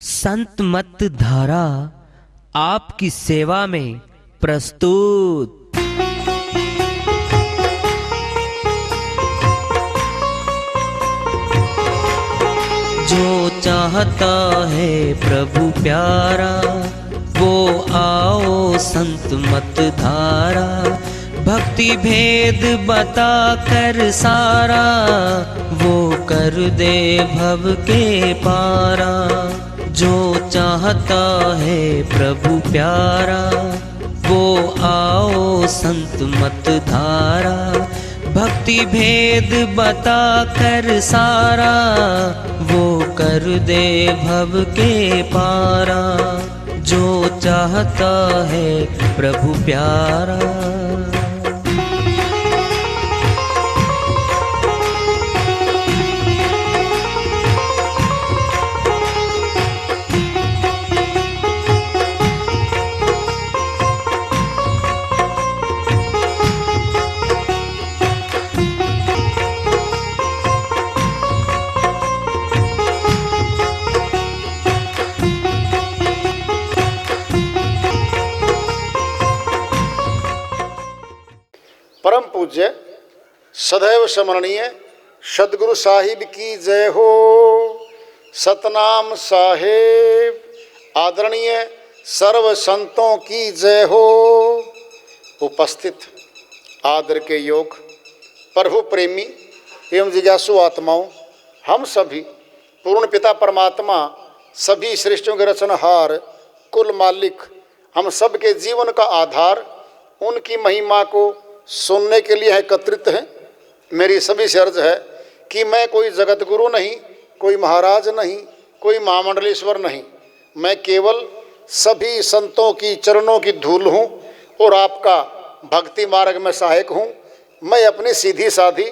संत मत धारा आपकी सेवा में प्रस्तुत। जो चाहता है प्रभु प्यारा वो आओ संत मत धारा। भक्ति भेद बता कर सारा वो कर दे भव के पारा। जो चाहता है प्रभु प्यारा वो आओ संत मत धारा। भक्ति भेद बता कर सारा वो कर दे भव के पारा। जो चाहता है प्रभु प्यारा। परम पूज्य सदैव स्मरणीय सदगुरु साहिब की जय हो। सतनाम साहेब आदरणीय सर्व संतों की जय हो। उपस्थित आदर के योग प्रभु प्रेमी एवं जिज्ञासु आत्माओं, हम सभी पूर्ण पिता परमात्मा सभी सृष्टियों के रचनहार कुल मालिक हम सब के जीवन का आधार उनकी महिमा को सुनने के लिए एकत्रित हैं। मेरी सभी से अर्ज है कि मैं कोई जगत गुरु नहीं, कोई महाराज नहीं, कोई महामंडलेश्वर नहीं। मैं केवल सभी संतों की चरणों की धूल हूँ और आपका भक्ति मार्ग में सहायक हूँ। मैं अपनी सीधी साधी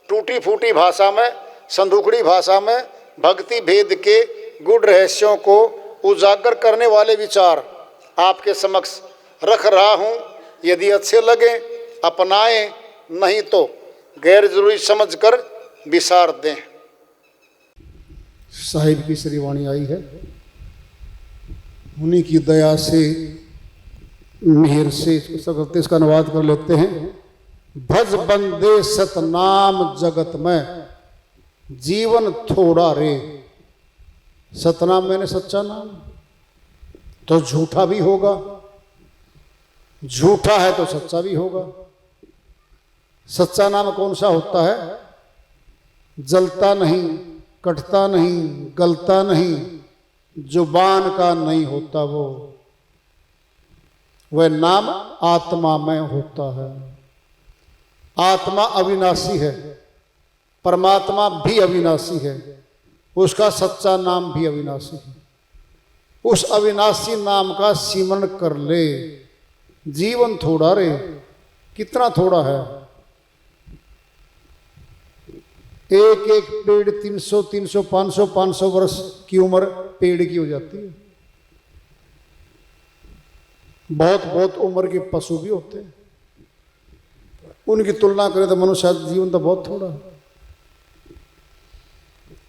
टूटी फूटी भाषा में, संदूकड़ी भाषा में भक्ति भेद के गुड़ रहस्यों को उजागर करने वाले विचार आपके समक्ष रख रहा हूँ। यदि अच्छे लगे अपनाएं, नहीं तो गैर जरूरी समझकर विसार दें। साहिब की श्रीवाणी आई है, उन्हीं की दया से मेहर से इसका अनुवाद कर लेते हैं। भज बंदे सतनाम जगत में जीवन थोड़ा रे। सतनाम मैंने सच्चा नाम, तो झूठा भी होगा, झूठा है तो सच्चा भी होगा। सच्चा नाम कौन सा होता है? जलता नहीं, कटता नहीं, गलता नहीं, जुबान का नहीं होता वो। वह नाम आत्मा में होता है। आत्मा अविनाशी है, परमात्मा भी अविनाशी है, उसका सच्चा नाम भी अविनाशी है। उस अविनाशी नाम का सिमरण कर ले। जीवन थोड़ा रे। कितना थोड़ा है? एक एक पेड़ 300 300 500 500 वर्ष की उम्र पेड़ की हो जाती है। बहुत बहुत उम्र के पशु भी होते हैं, उनकी तुलना करें तो मनुष्य जीवन तो बहुत थोड़ा है।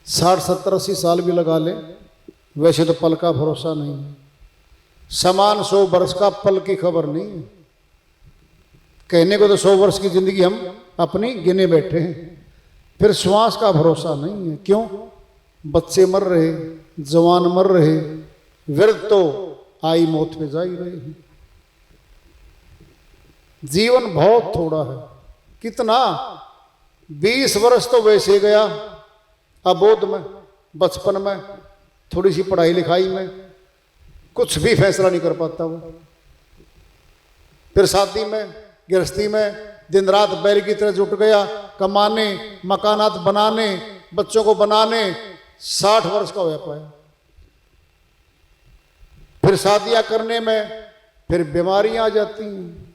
60 70 80 साल भी लगा ले, वैसे तो पल का भरोसा नहीं है। समान 100 वर्ष का पल की खबर नहीं है। कहने को तो 100 वर्ष की जिंदगी हम अपनी गिने बैठे हैं, फिर श्वास का भरोसा नहीं है। क्यों? बच्चे मर रहे, जवान मर रहे, वृद्ध तो आई मौत पे जा ही रहे हैं। जीवन बहुत थोड़ा है। कितना? 20 वर्ष तो वैसे गया, अबोध में, बचपन में, थोड़ी सी पढ़ाई लिखाई में, कुछ भी फैसला नहीं कर पाता वो। फिर शादी में, गृहस्थी में दिन रात बैल की तरह जुट गया, कमाने, मकानात बनाने, बच्चों को बनाने। 60 वर्ष का हो पाया। फिर शादियां करने में फिर बीमारियां आ जाती हैं।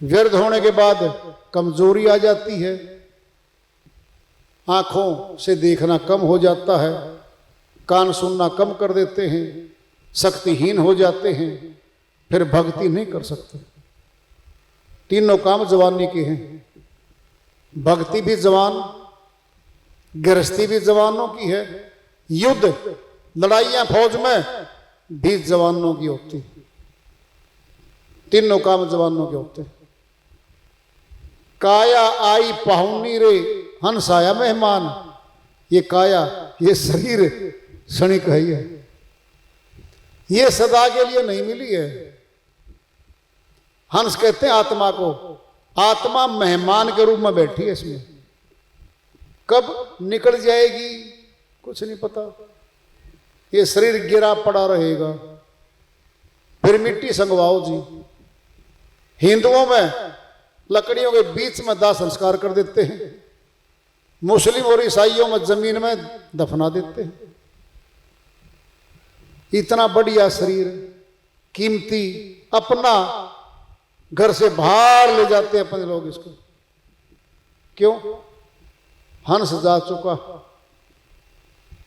वृद्ध होने के बाद कमजोरी आ जाती है, आंखों से देखना कम हो जाता है, कान सुनना कम कर देते हैं, शक्तिहीन हो जाते हैं, फिर भक्ति नहीं कर सकते। तीनों काम जवानी के हैं। भक्ति भी जवान, गृहस्थी भी जवानों की है, युद्ध लड़ाइयां फौज में 20 जवानों की होती, तीनों काम जवानों के होते। काया आई पाहुनी रे हंस आया मेहमान। ये काया, ये शरीर क्षणिक है, ये सदा के लिए नहीं मिली है। हंस कहते हैं आत्मा को, आत्मा मेहमान के रूप में बैठी है इसमें, कब निकल जाएगी कुछ नहीं पता। ये शरीर गिरा पड़ा रहेगा, फिर मिट्टी संगवाओ जी। हिंदुओं में लकड़ियों के बीच में दाह संस्कार कर देते हैं, मुस्लिम और ईसाइयों में जमीन में दफना देते हैं। इतना बढ़िया शरीर कीमती, अपना घर से बाहर ले जाते हैं अपने लोग इसको। क्यों? हंस जा चुका,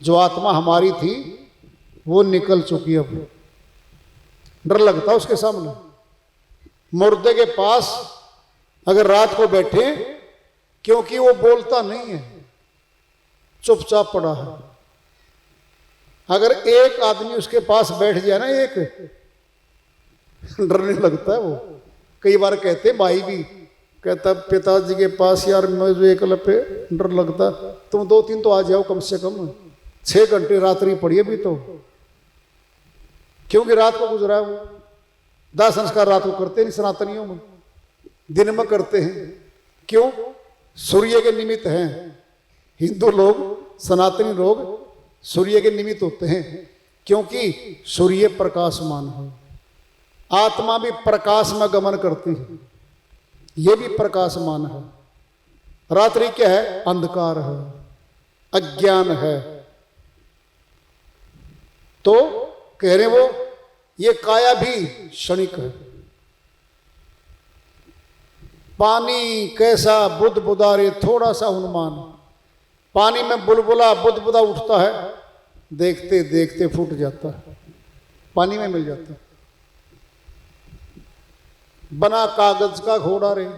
जो आत्मा हमारी थी वो निकल चुकी। अब डर लगता है उसके सामने। मुर्दे के पास अगर रात को बैठे, क्योंकि वो बोलता नहीं है, चुपचाप पड़ा है। अगर एक आदमी उसके पास बैठ जाए ना, एक डरने लगता है वो। कई बार कहते भाई भी कहता पिताजी के पास यार मुझे एकल पे डर लगता, तुम 2-3 तो आ जाओ कम से कम, 6 घंटे रात्रि पड़ी अभी तो, क्योंकि रात को गुजरा है वो। दाह संस्कार रात को करते नहीं सनातनियों में, दिन में करते हैं। क्यों? सूर्य के निमित्त हैं हिंदू लोग, सनातनी लोग सूर्य के निमित्त होते हैं, क्योंकि सूर्य प्रकाशमान है। आत्मा भी प्रकाश में गमन करती है, ये भी प्रकाशमान है। रात्रि क्या है? अंधकार है, अज्ञान है। तो कह रहे वो ये काया भी क्षणिक है। पानी कैसा बुद बुदारे थोड़ा सा उन्मान, पानी में बुलबुला बुदबुदा उठता है, देखते देखते फूट जाता है, पानी में मिल जाता है। बना कागज का घोड़ा रे,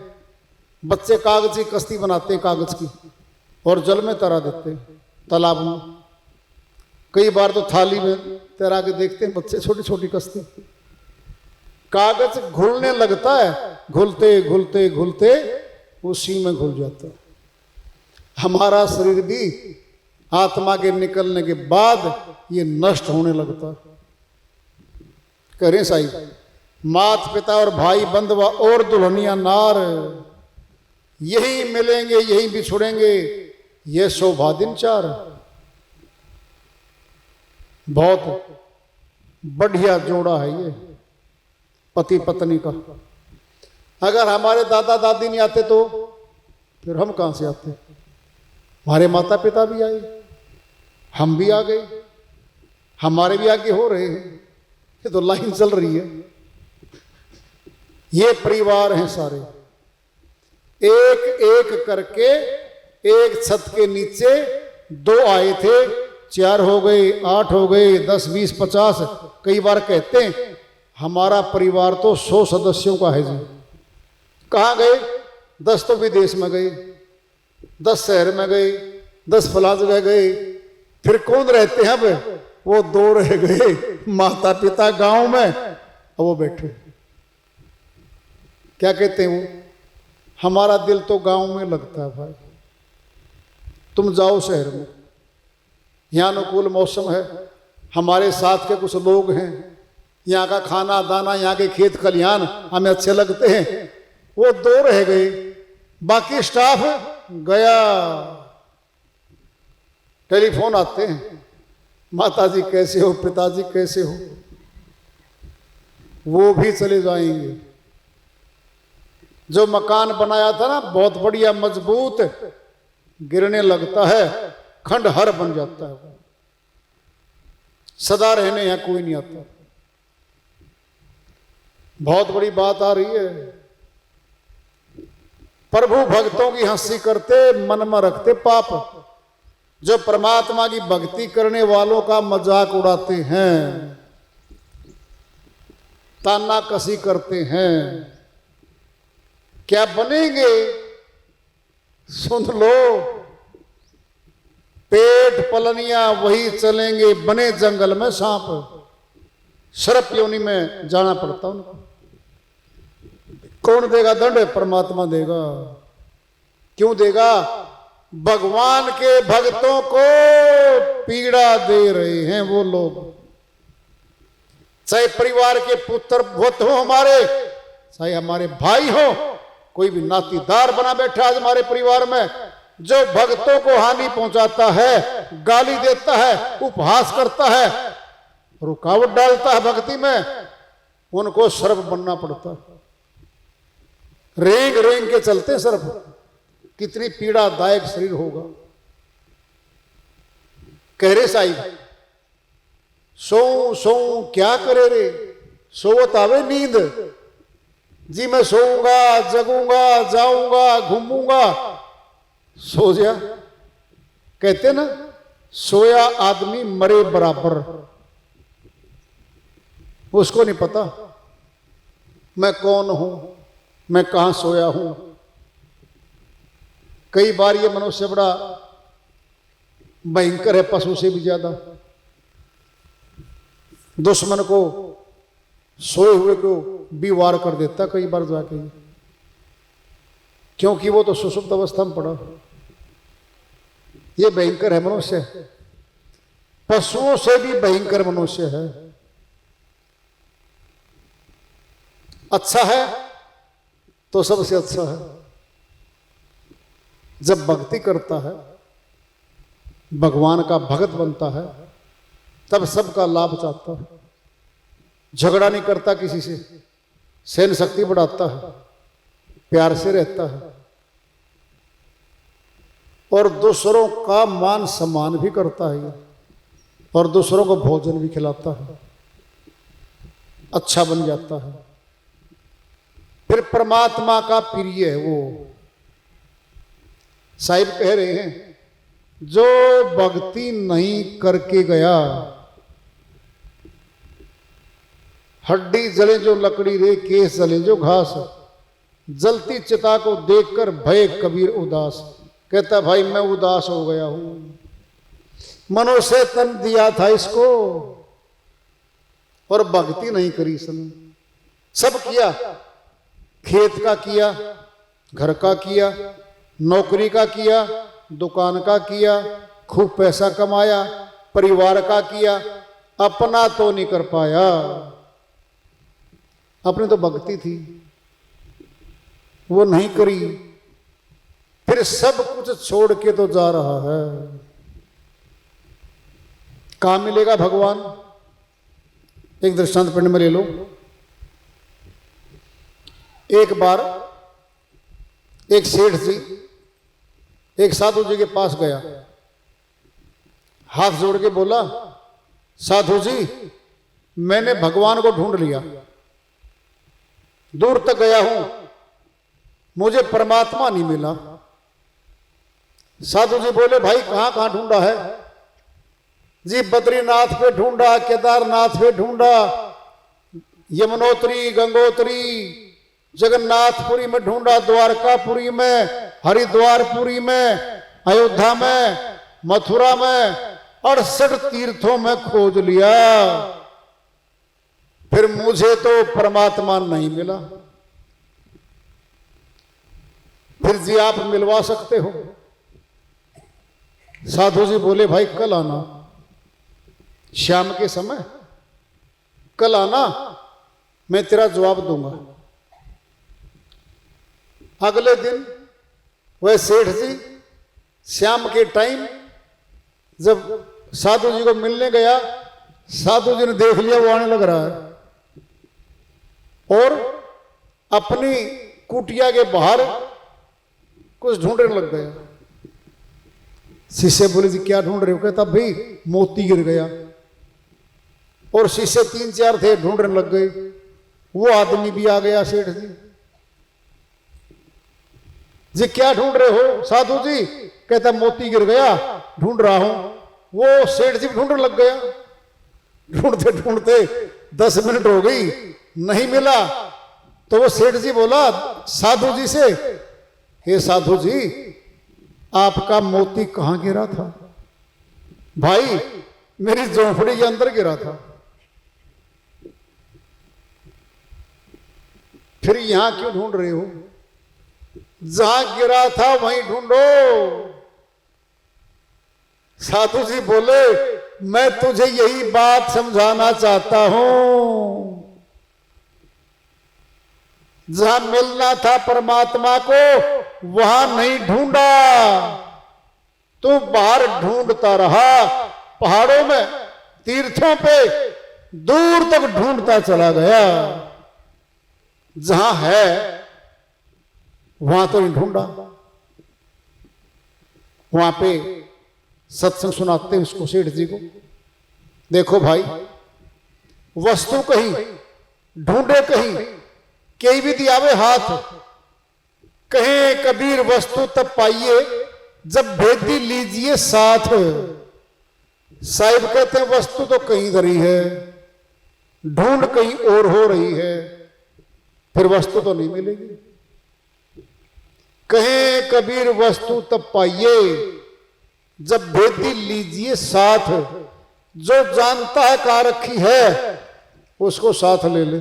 बच्चे कागज की कश्ती बनाते हैं कागज की, और जल में तैरा देते हैं तालाब में। कई बार तो थाली में तैरा के देखते हैं बच्चे, छोटी छोटी कश्ती। कागज घुलने लगता है, घुलते घुलते घुलते उसी में घुल जाता है। हमारा शरीर भी आत्मा के निकलने के बाद ये नष्ट होने लगता है। करें साहिब, मात पिता और भाई बंधुआ और दुल्हनिया नार, यही मिलेंगे यही बिछुड़ेंगे, ये शोभा दिन 4। बहुत बढ़िया जोड़ा है ये पति पत्नी का। अगर हमारे दादा दादी नहीं आते तो फिर हम कहां से आते? हमारे माता पिता भी आए, हम भी आ गए, हमारे भी आगे हो रहे हैं, ये तो लाइन चल रही है। ये परिवार हैं सारे, एक एक करके एक छत के नीचे 2 आए थे, 4 हो गए, 8 हो गए, 10 20 50। कई बार कहते हैं हमारा परिवार तो 100 सदस्यों का है जी। कहाँ गए? 10 तो विदेश में गए, 10 शहर में गए, 10 फला जगह गए। फिर कौन रहते हैं? अब वो 2 रह गए, माता पिता गांव में, अब वो बैठे। क्या कहते हैं वो? हमारा दिल तो गांव में लगता है भाई, तुम जाओ शहर में, यहाँ अनुकूल मौसम है, हमारे साथ के कुछ लोग हैं, यहाँ का खाना दाना, यहाँ के खेत खलिहान हमें अच्छे लगते हैं। वो 2 रह गए, बाकी स्टाफ गया। टेलीफोन आते हैं, माताजी कैसे हो, पिताजी कैसे हो, वो भी चले जाएंगे। जो मकान बनाया था ना बहुत बढ़िया मजबूत, गिरने लगता है, खंडहर बन जाता है। सदा रहने यहां कोई नहीं आता। बहुत बड़ी बात आ रही है। प्रभु भक्तों की हंसी करते, मन में रखते पाप। जो परमात्मा की भक्ति करने वालों का मजाक उड़ाते हैं, ताना कसी करते हैं, क्या बनेंगे सुन लो। पेट पलनिया वही चलेंगे, बने जंगल में सांप। सर्प योनि में जाना पड़ता उनको। कौन देगा दंड? परमात्मा देगा। क्यों देगा? भगवान के भक्तों को पीड़ा दे रहे हैं वो लोग। चाहे परिवार के पुत्र भूत हो हमारे, चाहे हमारे भाई हो, कोई भी नातीदार बना बैठा है हमारे परिवार में, जो भक्तों को हानि पहुंचाता है, गाली देता है, उपहास करता है, रुकावट डालता है भक्ति में, उनको सर्प बनना पड़ता है। रेंग रेंग के चलते सर्प। कितनी पीड़ादायक शरीर होगा। कह रे साहिब, सो सो क्या करे रे, सोवत आवे नींद जी, मैं सोऊंगा, जगूंगा, जाऊंगा, घूमूंगा, सो जा। कहते ना, सोया आदमी मरे बराबर। उसको नहीं पता मैं कौन हूं, मैं कहां सोया हूं। कई बार ये मनुष्य बड़ा भयंकर है, पशु से भी ज्यादा। दुश्मन को, सोए हुए को भी वार कर देता कई बार जाके, क्योंकि वो तो सुषुप्त अवस्था में पड़ा। ये भयंकर है मनुष्य, पशुओं से भी भयंकर मनुष्य है। अच्छा है तो सबसे अच्छा है। जब भक्ति करता है, भगवान का भगत बनता है, तब सबका लाभ चाहता है। झगड़ा नहीं करता किसी से, सहन शक्ति बढ़ाता है, प्यार से रहता है, और दूसरों का मान सम्मान भी करता है, और दूसरों को भोजन भी खिलाता है, अच्छा बन जाता है। फिर परमात्मा का प्रिय है वो। साहिब कह रहे हैं, जो भक्ति नहीं करके गया, हड्डी जले जो लकड़ी रे, केस जले जो घास, जलती चिता को देखकर भय कबीर उदास। कहता भाई मैं उदास हो गया हूं, मनुष्य तन दिया था इसको और भक्ति नहीं करी इसने। सब किया, खेत का किया, घर का किया, नौकरी का किया, दुकान का किया, खूब पैसा कमाया, परिवार का किया, अपना तो नहीं कर पाया। अपनी तो भक्ति थी, वो नहीं करी, फिर सब कुछ छोड़ के तो जा रहा है। कहां मिलेगा भगवान? एक दृष्टांत पिंड में ले लो। एक बार एक सेठ जी एक साधु जी के पास गया, हाथ जोड़ के बोला, साधु जी मैंने भगवान को ढूंढ लिया, दूर तक गया हूं, मुझे परमात्मा नहीं मिला। साधु जी बोले भाई कहां कहां ढूंढा है? जी बद्रीनाथ पे ढूंढा, केदारनाथ पे ढूंढा, यमुनोत्री, गंगोत्री, जगन्नाथपुरी में ढूंढा, द्वारकापुरी में, हरिद्वारपुरी में, अयोध्या में, मथुरा में, 68 तीर्थों में खोज लिया, फिर मुझे तो परमात्मा नहीं मिला। फिर जी आप मिलवा सकते हो? साधु जी बोले भाई कल आना, शाम के समय कल आना, मैं तेरा जवाब दूंगा। अगले दिन वह सेठ जी शाम के टाइम जब साधु जी को मिलने गया, साधु जी ने देख लिया वो आने लग रहा है, और अपनी कुटिया के बाहर कुछ ढूंढने लग गया। शिष्य बोले जी क्या ढूंढ रहे हो? कहता भाई मोती गिर गया। और शिष्य 3-4 थे, ढूंढने लग गए। वो आदमी भी आ गया, सेठ जी। जी क्या ढूंढ रहे हो साधु जी? कहता मोती गिर गया, ढूंढ रहा हूं। वो सेठ जी ढूंढने लग गया। ढूंढते ढूंढते 10 मिनट हो गई, नहीं मिला। तो वो सेठ जी बोला साधु जी से, हे साधु जी आपका मोती कहां गिरा था? भाई मेरी झोंपड़ी के अंदर गिरा था, फिर यहां क्यों ढूंढ रहे हो? जहां गिरा था वहीं ढूंढो। साधु जी बोले, मैं तुझे यही बात समझाना चाहता हूं, जहां मिलना था परमात्मा को वहां नहीं ढूंढा, तू बाहर ढूंढता रहा, पहाड़ों में, तीर्थों पे, दूर तक ढूंढता चला गया। जहां है वहां तो नहीं ढूंढा। वहां पे सत्संग सुनाते हैं उसको, सेठ जी को, देखो भाई, वस्तु कहीं ढूंढे कहीं, कई भी दियावे हाथ, कहे कबीर वस्तु तब पाइए जब भेदी लीजिए साथ। साहिब कहते हैं वस्तु तो कहीं धरी है, ढूंढ कहीं और हो रही है, फिर वस्तु तो नहीं मिलेगी। कहे कबीर वस्तु तब पाइए जब भेदी लीजिए साथ। जो जानता है कहां रखी है उसको साथ ले ले,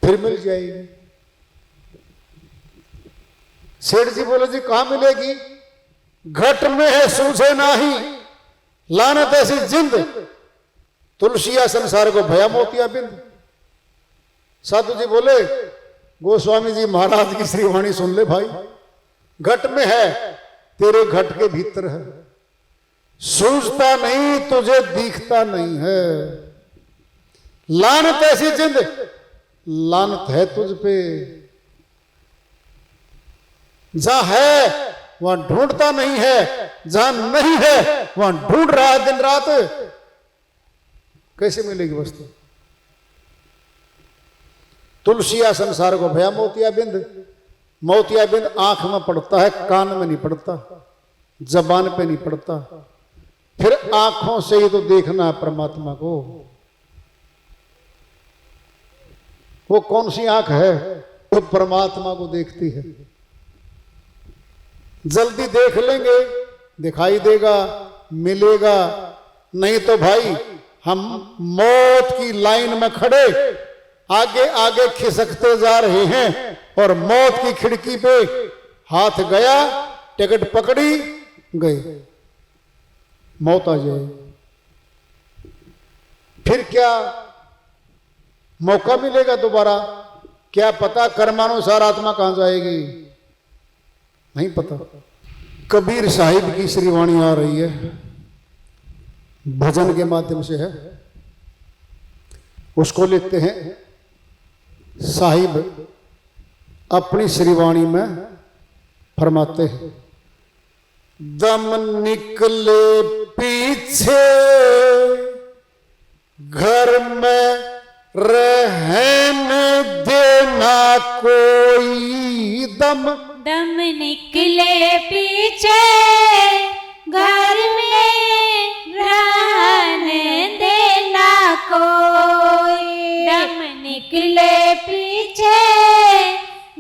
फिर मिल जाएगी। सेठ जी बोले, जी कहां मिलेगी? घट में है सूझे नाही, लानत ऐसी जिंद, तुलसिया संसार को भया मोतिया बिंद। साधु जी बोले, गोस्वामी जी महाराज की श्रीवाणी सुन ले भाई, घट में है, तेरे घट के भीतर है, सूझता नहीं, तुझे दिखता नहीं है। लानत ऐसी जिंद, लानत है तुझ पे। जहां है वहां ढूंढता नहीं है, जहां नहीं है वहां ढूंढ रहा है दिन रात। कैसे मिलेगी वस्तु? तुलसिया संसार को भया मोतिया बिंद। मोतिया बिंद आंख में पड़ता है, कान में नहीं पड़ता, जबान पे नहीं पड़ता। फिर आंखों से ही तो देखना है परमात्मा को। वो कौन सी आंख है? वो परमात्मा को देखती है। जल्दी देख लेंगे, दिखाई देगा, मिलेगा। नहीं तो भाई हम मौत की लाइन में खड़े आगे आगे खिसकते जा रहे हैं, और मौत की खिड़की पे हाथ गया, टिकट पकड़ी, गए, मौत आ जाए। फिर क्या मौका मिलेगा दोबारा? क्या पता कर्मानुसार आत्मा कहां जाएगी, नहीं पता। कबीर साहिब की श्रीवाणी आ रही है, भजन के माध्यम से है, उसको लिखते हैं साहिब अपनी श्रीवाणी में फरमाते हैं। दम निकले पीछे घर में रहने देना कोई, दम दम निकले पीछे घर में रहने देना कोई, दम निकले पीछे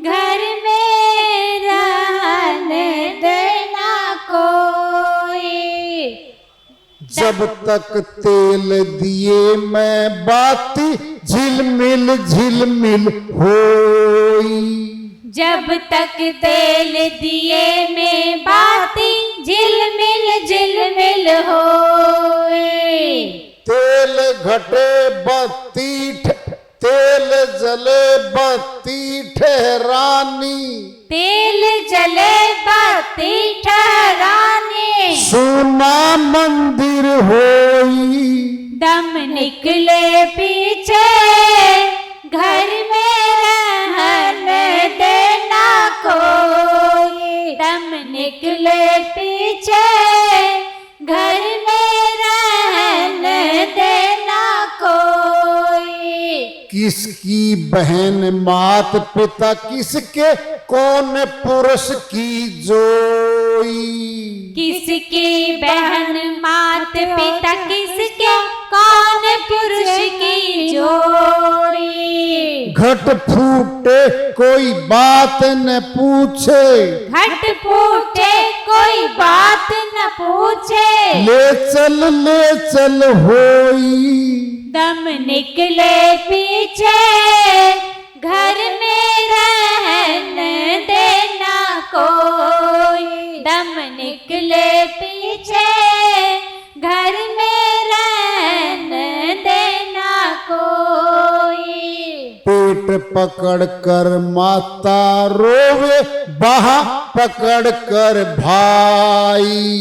घर में रहने देना कोई। जब तक तेल दिए मैं बाती झिलमिल झिलमिल होई, जब तक तेल दिए में बाती झिलमिल झिलमिल होए। तेल घटे बत्ती तेल जले बत्ती ठहरानी, तेल जले बत्ती ठहरानी, सोना मंदिर होई। दम निकले पीछे घर में रहने देना कोई, दम निकले पीछे घर में रहने देना कोई। किसकी बहन मात पिता किसके, कौन पुरुष की जोई, किसकी बहन मात पिता किसके, कौन पुरुष की जोड़ी। घट फूटे कोई बात न पूछे, घट फूटे कोई बात न पूछे, पूछे, ले चल होई। दम निकले पीछे, घर में रहन देना कोई। दम निकले पीछे, घर में रहन देना कोई। पेट पकड़ कर माता रोवे, बाह पकड़ कर भाई।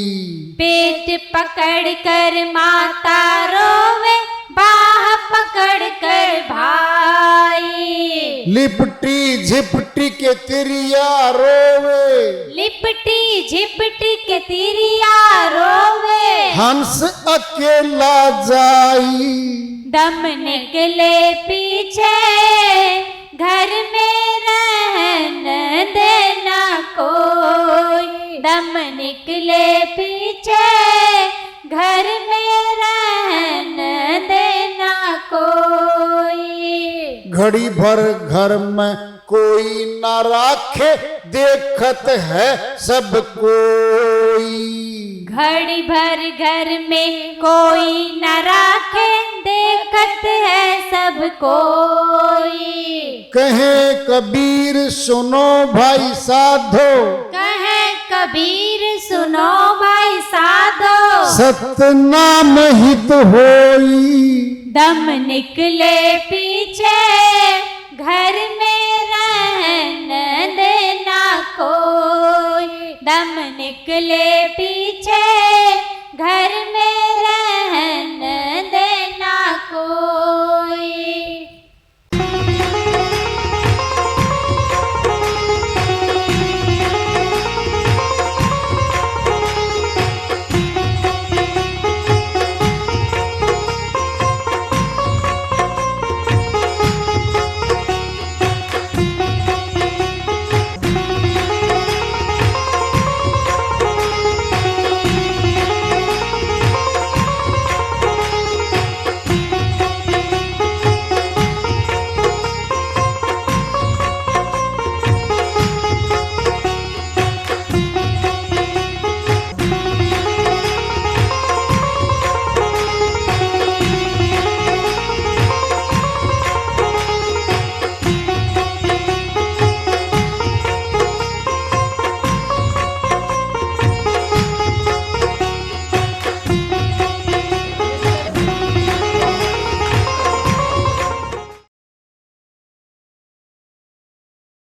पेट पकड़ कर माता रोवे, बाह पकड़ कर भाई। लिपटी झिपटी के तिरिया रोवे, लिपटी झिपटी के तिरिया रोवे। हंस अकेला जाई। दम निकले पीछे, घर में रहन देना कोई। दम निकले पीछे, घर में रहन देना कोई। घड़ी भर घर में कोई न राखे, देखत है सब कोई। घड़ी भर घर में कोई न राखे, देखत है सब कोई। कहे कबीर सुनो भाई साधो, कहे कबीर सुनो भाई साधो। सतनाम हित होई। दम निकले पीछे, घर में रहन देना कोई। दम निकले पीछे,